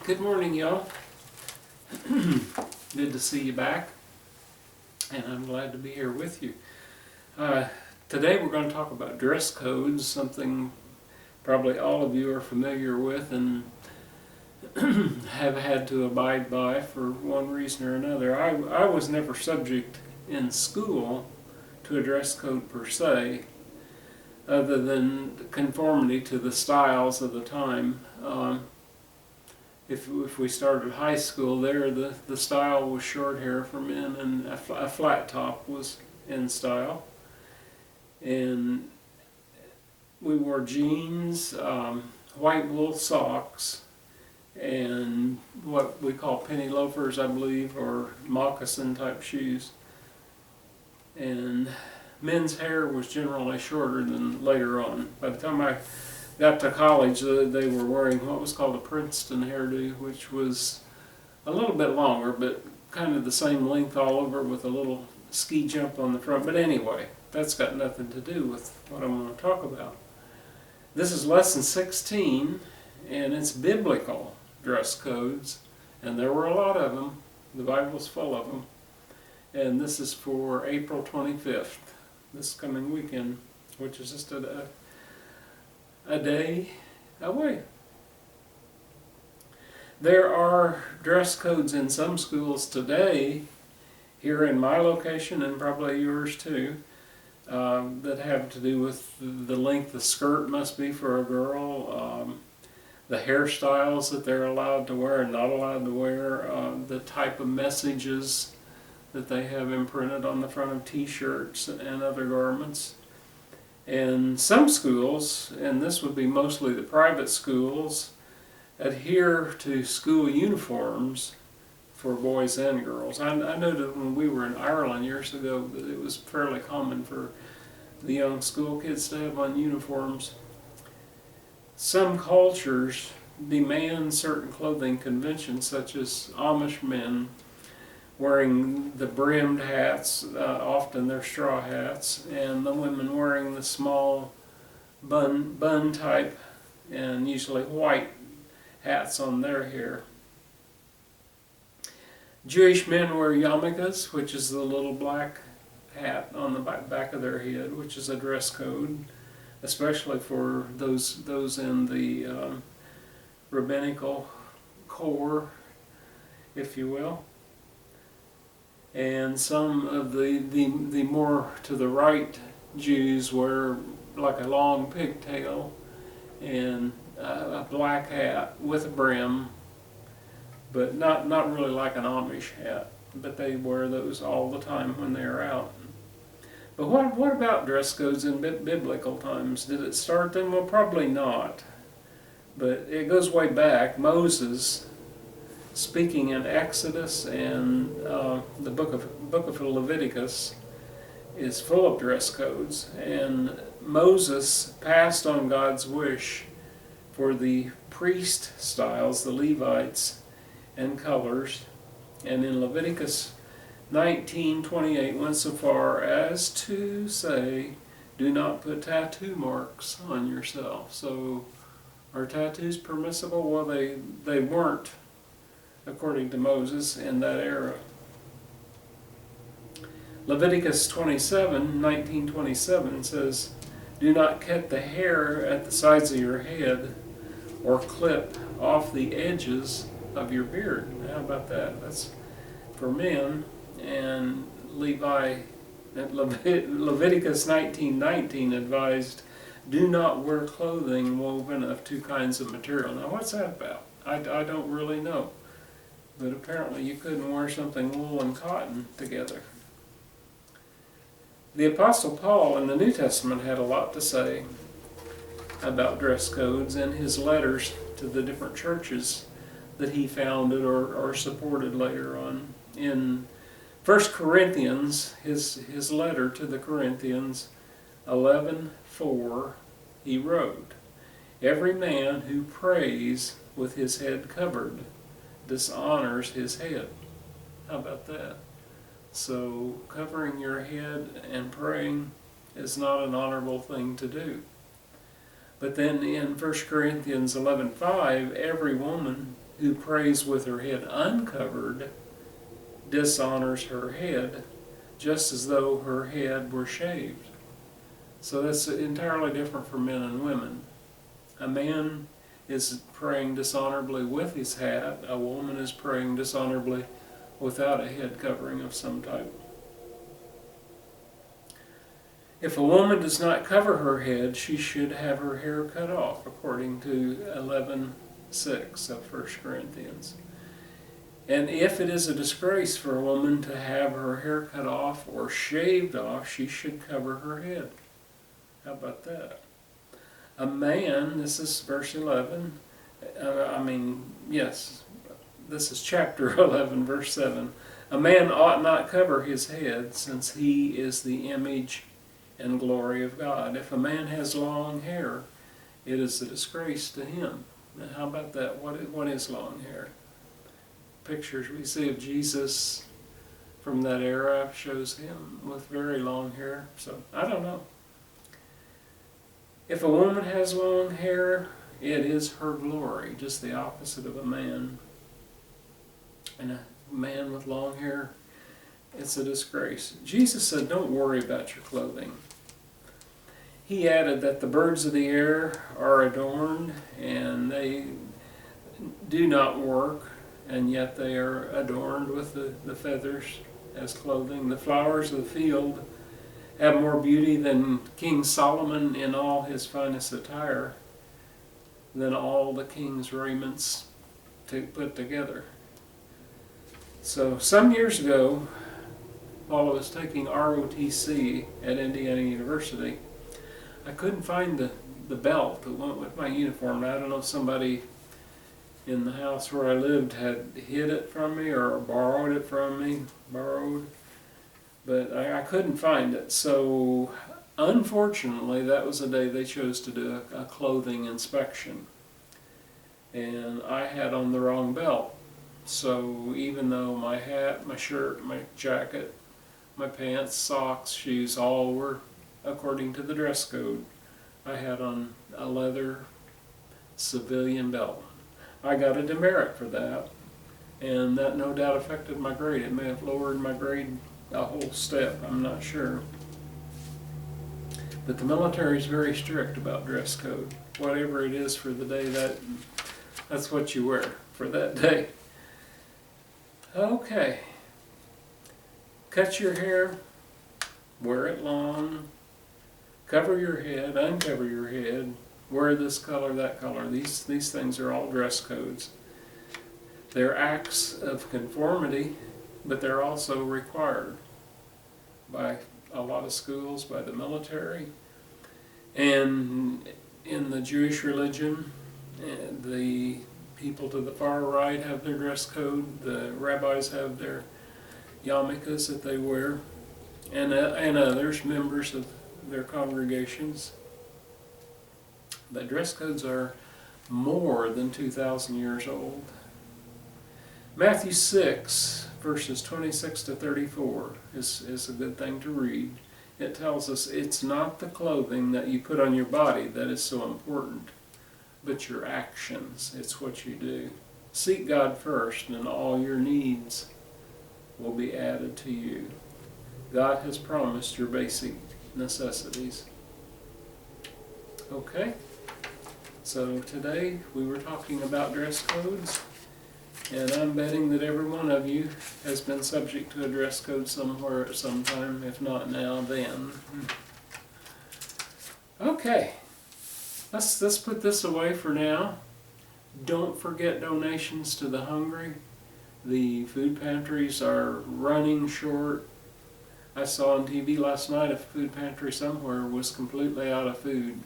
Good morning, y'all. Good to see you back, and I'm glad to be here with you. Today we're going to talk about dress codes, something probably all of you are familiar with and have had to abide by for one reason or another. I was never subject in school to a dress code per se, other than conformity to the styles of the time. If we started high school there, the style was short hair for men, and a flat top was in style. And we wore jeans, white wool socks, and what we call penny loafers, I believe, or moccasin type shoes. And men's hair was generally shorter than later on. By the time I got to college, they were wearing what was called a Princeton hairdo, which was a little bit longer, but kind of the same length all over with a little ski jump on the front. But anyway, that's got nothing to do with what I want to talk about. This is lesson 16, and it's biblical dress codes, and there were a lot of them. The Bible's full of them. And this is for April 25th, this coming weekend, which is just a day away. There are dress codes in some schools today, here in my location and probably yours too, that have to do with the length the skirt must be for a girl, the hairstyles that they're allowed to wear and not allowed to wear, the type of messages that they have imprinted on the front of t-shirts and other garments. And some schools, and this would be mostly the private schools, adhere to school uniforms for boys and girls. I know that when we were in Ireland years ago, that it was fairly common for the young school kids to have on uniforms. Some cultures demand certain clothing conventions, such as Amish men wearing the brimmed hats, often they're straw hats, and the women wearing the small bun type and usually white hats on their hair. Jewish men wear yarmulkes, which is the little black hat on the back of their head, which is a dress code, especially for those in the rabbinical corps, if you will. And some of the more to the right Jews wear like a long pigtail and a black hat with a brim, but not really like an Amish hat, but they wear those all the time when they're out. But what about dress codes in biblical times? Did it start then? Well, probably not. But it goes way back. Moses, speaking in Exodus and the book of Leviticus, is full of dress codes, and Moses passed on God's wish for the priest styles, the Levites, and colors, and in Leviticus 19:28 went so far as to say, do not put tattoo marks on yourself. So are tattoos permissible? Well, they weren't, according to Moses, in that era. Leviticus 19:27 says, do not cut the hair at the sides of your head or clip off the edges of your beard. How about that? That's for men. And Leviticus 19:19 advised, do not wear clothing woven of two kinds of material. Now what's that about? I don't really know. But apparently you couldn't wear something wool and cotton together. The Apostle Paul in the New Testament had a lot to say about dress codes in his letters to the different churches that he founded or supported later on. In 1 Corinthians, his letter to the Corinthians, 11:4, he wrote, every man who prays with his head covered dishonors his head. How about that? So covering your head and praying is not an honorable thing to do. But then in 1 Corinthians 11:5, every woman who prays with her head uncovered dishonors her head, just as though her head were shaved. So that's entirely different for men and women. A man is praying dishonorably with his hat. A woman is praying dishonorably without a head covering of some type. If a woman does not cover her head, she should have her hair cut off, according to 11:6 of 1 Corinthians. And if it is a disgrace for a woman to have her hair cut off or shaved off, she should cover her head. How about that? A man, this is verse 11, this is chapter 11, verse 7. A man ought not cover his head, since he is the image and glory of God. If a man has long hair, it is a disgrace to him. Now, how about that? What is long hair? Pictures we see of Jesus from that era shows him with very long hair. So, I don't know. If a woman has long hair, it is her glory, just the opposite of a man. And a man with long hair, it's a disgrace. Jesus said, don't worry about your clothing. He added that the birds of the air are adorned, and they do not work, and yet they are adorned with the feathers as clothing. The flowers of the field have more beauty than King Solomon in all his finest attire, than all the king's raiments put together. So some years ago, while I was taking ROTC at Indiana University, I couldn't find the belt that went with my uniform. I don't know if somebody in the house where I lived had hid it from me or borrowed it from me, but I couldn't find it. So unfortunately, that was the day they chose to do a clothing inspection. And I had on the wrong belt. So even though my hat, my shirt, my jacket, my pants, socks, shoes, all were according to the dress code, I had on a leather civilian belt. I got a demerit for that, and that no doubt affected my grade. It may have lowered my grade a whole step, I'm not sure. But the military is very strict about dress code. Whatever it is for the day, that's what you wear for that day. Okay. Cut your hair, wear it long, cover your head, uncover your head, wear this color, that color. These things are all dress codes. They're acts of conformity, but they're also required by a lot of schools, by the military, and in the Jewish religion, the people to the far right have their dress code. The rabbis have their yarmulkes that they wear, and others, members of their congregations. But dress codes are more than 2,000 years old. Matthew 6, verses 26 to 34 is a good thing to read. It tells us it's not the clothing that you put on your body that is so important, but your actions. It's what you do. Seek God first, and all your needs will be added to you. God has promised your basic necessities. Okay, so today we were talking about dress codes, and I'm betting that every one of you has been subject to a dress code somewhere at some time, if not now, then. Okay, let's put this away for now. Don't forget donations to the hungry. The food pantries are running short. I saw on TV last night a food pantry somewhere was completely out of food,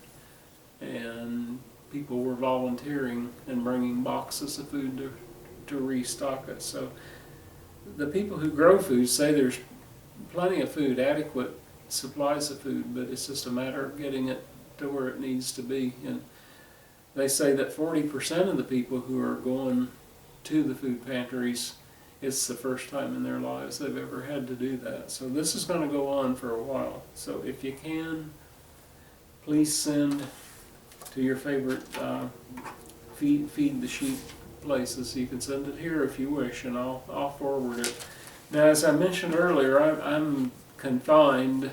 and people were volunteering and bringing boxes of food to restock it. So the people who grow food say there's plenty of food, adequate supplies of food, but it's just a matter of getting it to where it needs to be. And they say that 40% of the people who are going to the food pantries, it's the first time in their lives they've ever had to do that. So this is going to go on for a while. So if you can, please send to your favorite feed the sheep places. You can send it here if you wish, and I'll forward it. Now, as I mentioned earlier, I'm confined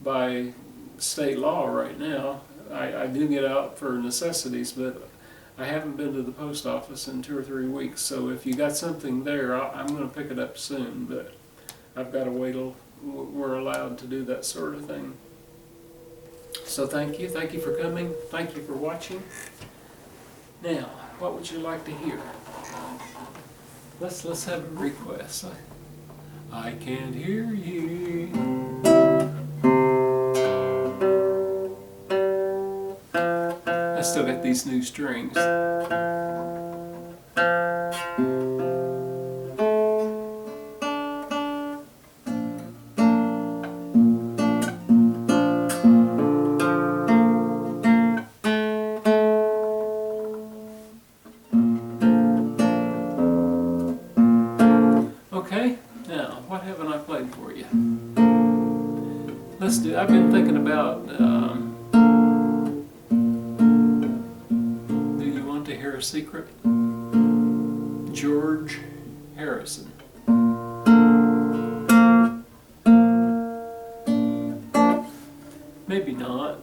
by state law right now. I do get out for necessities, but I haven't been to the post office in 2 or 3 weeks. So if you got something there, I'm going to pick it up soon, but I've got to wait till we're allowed to do that sort of thing. So thank you for coming, thank you for watching. Now, what would you like to hear? Let's have a request. I can't hear you. I still got these new strings. Okay, now what haven't I played for you? I've been thinking about, do you want to hear a secret? George Harrison. Maybe not.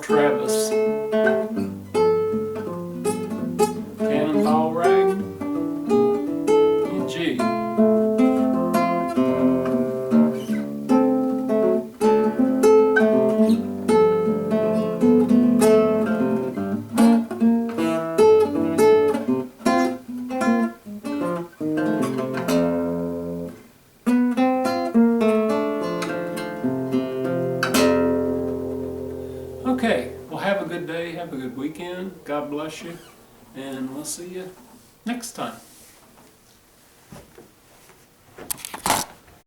Travis. Cannonball Rag in G. Okay, well, have a good day, have a good weekend, God bless you, and we'll see you next time.